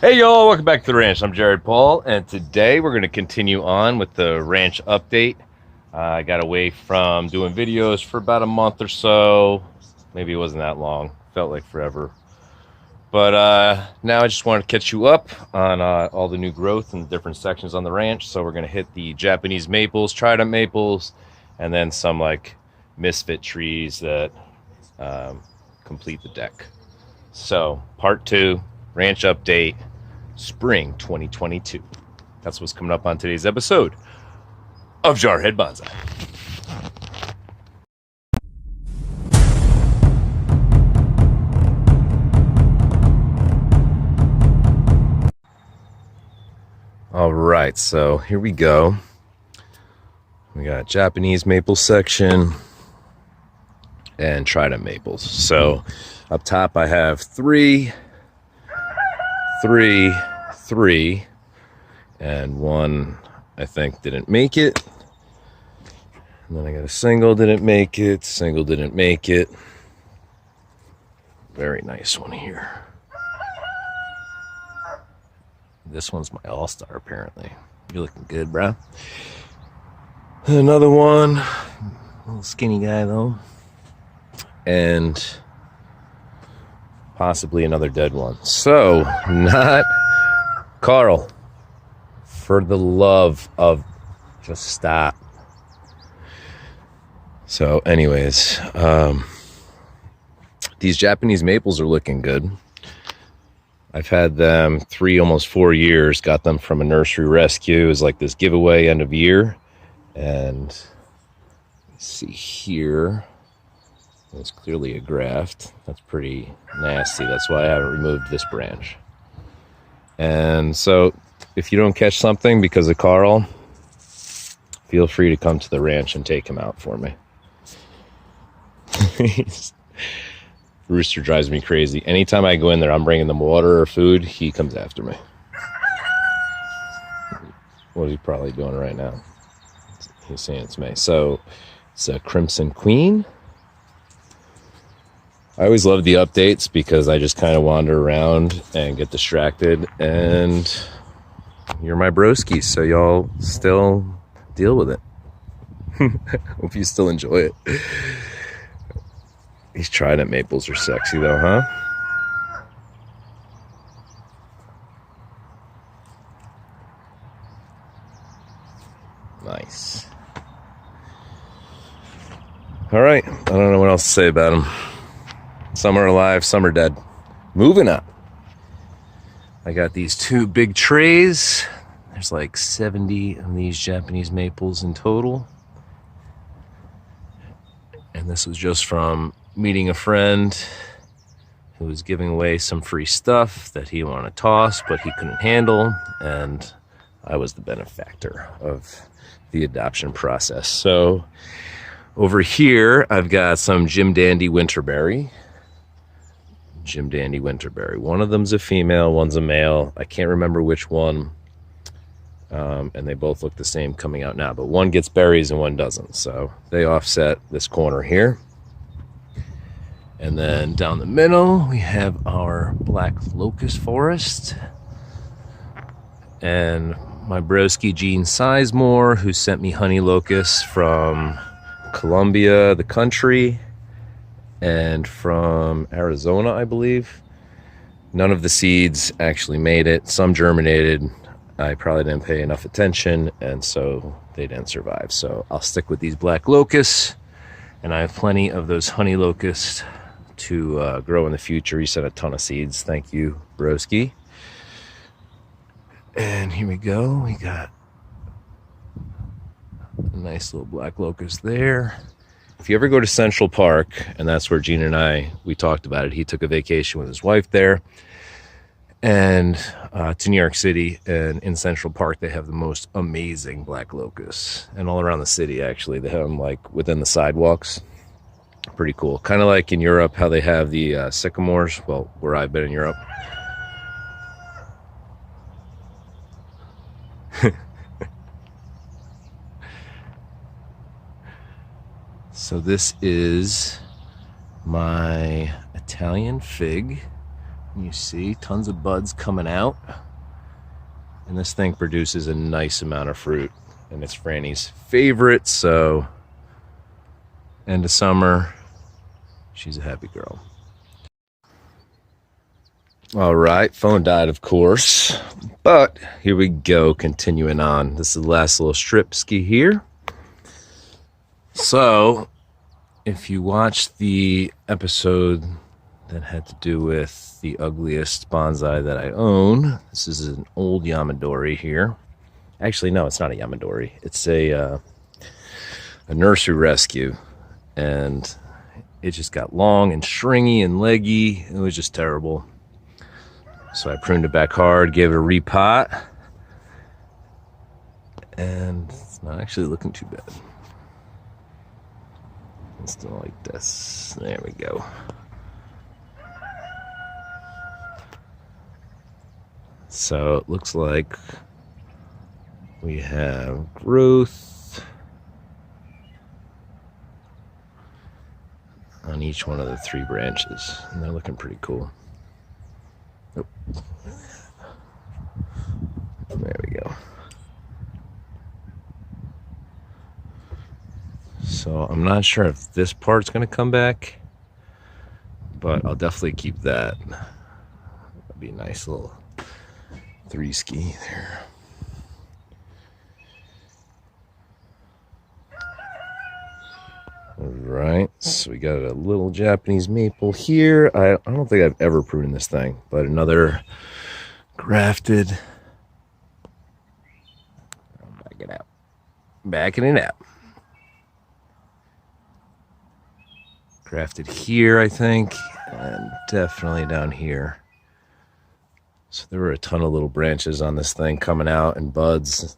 Hey y'all, welcome back to the ranch. I'm Jared Paul, and today we're going to continue on with the ranch update. I got away from doing videos for about a month or so. Maybe it wasn't that long, felt like forever. But now I just want to catch you up on all the new growth and different sections on the ranch. So we're going to hit the Japanese maples, trident maples, and then some like misfit trees that complete the deck. So part 2, ranch update. Spring 2022. That's what's coming up on today's episode of Jarhead Bonsai. All right, so here we go. We got Japanese maple section and trident maples. So up top I have 3, and 1 I think didn't make it. And then I got a single didn't make it, single didn't make it. Very nice one here. This one's my all-star apparently. You're looking good, bro. Another one, little skinny guy though. And possibly another dead one. So, not Carl. For the love of just stop. So, anyways, these Japanese maples are looking good. I've had them 3, almost 4 years. Got them from a nursery rescue. It was like this giveaway end of year. And let's see here. It's clearly a graft. That's pretty nasty. That's why I haven't removed this branch. And so if you don't catch something because of Carl, feel free to come to the ranch and take him out for me. Rooster drives me crazy. Anytime I go in there, I'm bringing them water or food, he comes after me. What is he probably doing right now? He's saying it's me. So it's a Crimson Queen. I always love the updates because I just kind of wander around and get distracted, and you're my broskies, so y'all still deal with it. Hope you still enjoy it. These trident maples are sexy though, huh? Nice. All right, I don't know what else to say about them. Some are alive, some are dead. Moving on. I got these 2 big trays. There's like 70 of these Japanese maples in total. And this was just from meeting a friend who was giving away some free stuff that he wanted to toss, but he couldn't handle. And I was the benefactor of the adoption process. So over here, I've got some Jim Dandy Winterberry. Jim Dandy Winterberry. One of them's a female, one's a male. I can't remember which one. And they both look the same coming out now, but one gets berries and one doesn't. So they offset this corner here. And then down the middle, we have our black locust forest. And my broski Gene Sizemore, who sent me honey locusts from Colombia, the country, and from Arizona, I believe. None of the seeds actually made it. Some germinated. I probably didn't pay enough attention, and so they didn't survive. So I'll stick with these black locusts, and I have plenty of those honey locusts to grow in the future. He sent a ton of seeds. Thank you, broski. And here we go. We got a nice little black locust there. If you ever go to Central Park, and that's where Gene and we talked about it. He took a vacation with his wife there, and to New York City. And in Central Park, they have the most amazing black locusts. And all around the city, actually. They have them like within the sidewalks. Pretty cool. Kind of like in Europe, how they have the sycamores. Well, where I've been in Europe. So this is my Italian fig. You see tons of buds coming out. And this thing produces a nice amount of fruit. And it's Franny's favorite, so end of summer, she's a happy girl. All right, phone died, of course. But here we go, continuing on. This is the last little strip ski here. So, if you watched the episode that had to do with the ugliest bonsai that I own, this is an old Yamadori here. Actually, no, it's not a Yamadori. It's a nursery rescue. And it just got long and stringy and leggy. It was just terrible. So I pruned it back hard, gave it a repot. And it's not actually looking too bad. It's still like this. There we go. So it looks like we have growth on each one of the 3 branches. And they're looking pretty cool. Oh. There we go. So I'm not sure if this part's going to come back, but I'll definitely keep that. That'd be a nice little 3 ski there. All right, so we got a little Japanese maple here. I don't think I've ever pruned this thing, but another grafted. Back it out. Backing it out. Grafted here, I think, and definitely down here. So there were a ton of little branches on this thing coming out and buds.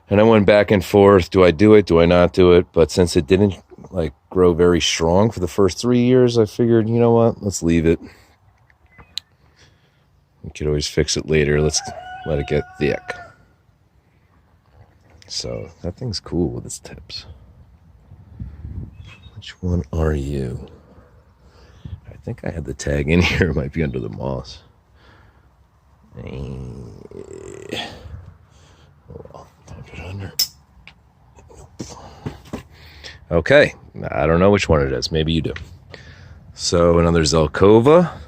And I went back and forth. Do I do it? Do I not do it? But since it didn't like grow very strong for the first 3 years, I figured, you know what? Let's leave it. We could always fix it later. Let's let it get thick. So that thing's cool with its tips. Which one are you? I think I had the tag in here. It might be under the moss. Oh well, type it under. Okay, I don't know which one it is. Maybe you do. So another Zelkova.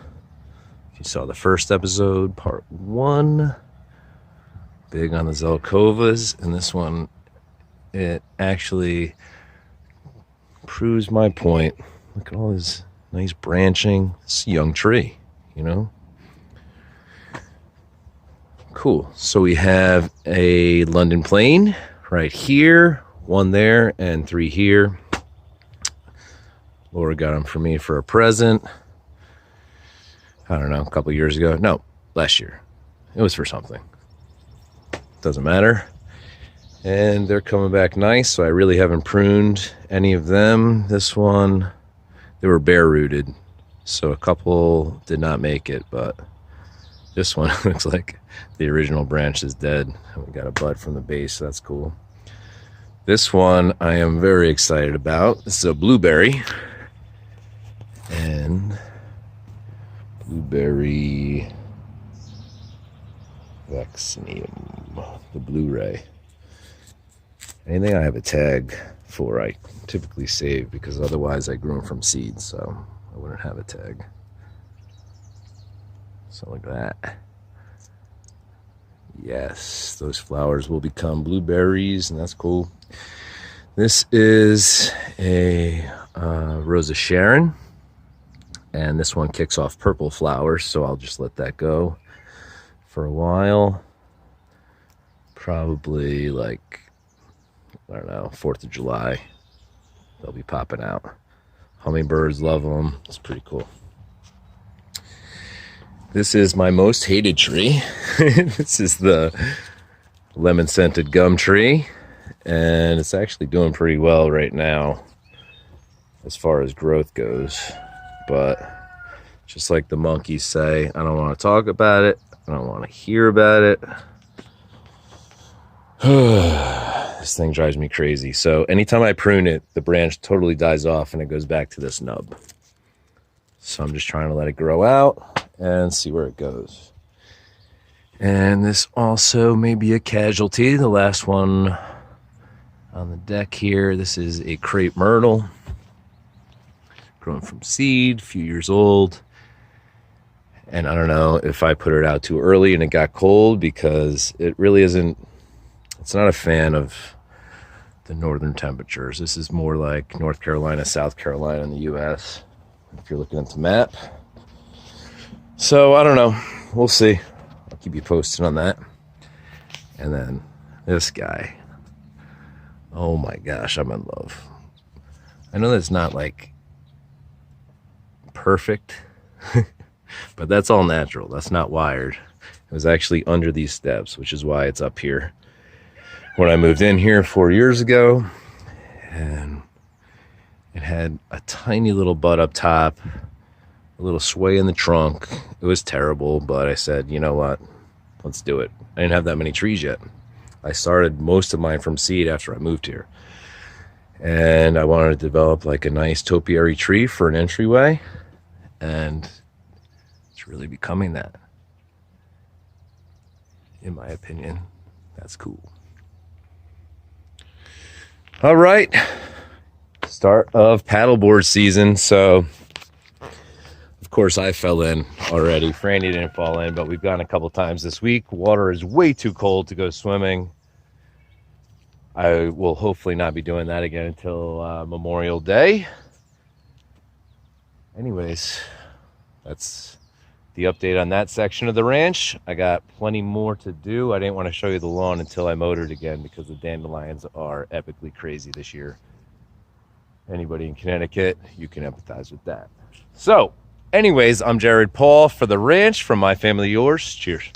You saw the first episode, part 1. Big on the Zelkovas, and this one, it actually proves my point. Look at all this nice branching. It's a young tree, you know? Cool. So we have a London plane right here, 1 there, and 3 here. Laura got them for me for a present. I don't know, a couple years ago. No, last year. It was for something. Doesn't matter. And they're coming back nice, so I really haven't pruned any of them. This one, they were bare rooted, so a couple did not make it, but this one looks like the original branch is dead. We got a bud from the base, so that's cool. This one I am very excited about. This is a blueberry. And blueberry vaccinium, the Blu-ray. Anything I have a tag for, I typically save, because otherwise I grew them from seeds, so I wouldn't have a tag. So like that. Yes, those flowers will become blueberries, and that's cool. This is a Rosa Sharon, and this one kicks off purple flowers, so I'll just let that go for a while. Probably like, I don't know, 4th of July, they'll be popping out. Hummingbirds love them. It's pretty cool. This is my most hated tree. This is the lemon-scented gum tree, and it's actually doing pretty well right now as far as growth goes. But just like the monkeys say, I don't want to talk about it. I don't want to hear about it. This thing drives me crazy. So anytime I prune it, the branch totally dies off and it goes back to this nub. So I'm just trying to let it grow out and see where it goes. And this also may be a casualty. The last one on the deck here, this is a crepe myrtle, grown from seed, a few years old. And I don't know if I put it out too early and it got cold, because it really isn't, it's not a fan of the northern temperatures. This is more like North Carolina, South Carolina in the US, if you're looking at the map. So I don't know, we'll see. I'll keep you posted on that. And then this guy, oh my gosh, I'm in love. I know that's not like perfect, but that's all natural. That's not wired. It was actually under these steps, which is why it's up here. When I moved in here 4 years ago, and it had a tiny little bud up top, a little sway in the trunk. It was terrible, but I said, you know what? Let's do it. I didn't have that many trees yet. I started most of mine from seed after I moved here. And I wanted to develop like a nice topiary tree for an entryway. And it's really becoming that. In my opinion, that's cool. All right. Start of paddleboard season. So, of course, I fell in already. Franny didn't fall in, but we've gone a couple times this week. Water is way too cold to go swimming. I will hopefully not be doing that again until Memorial Day. Anyways, that's the update on that section of the ranch. I got plenty more to do. I didn't want to show you the lawn until I mowed it again, because the dandelions are epically crazy this year. Anybody in Connecticut, you can empathize with that. So, anyways, I'm Jared Paul for the ranch, from my family to yours. Cheers.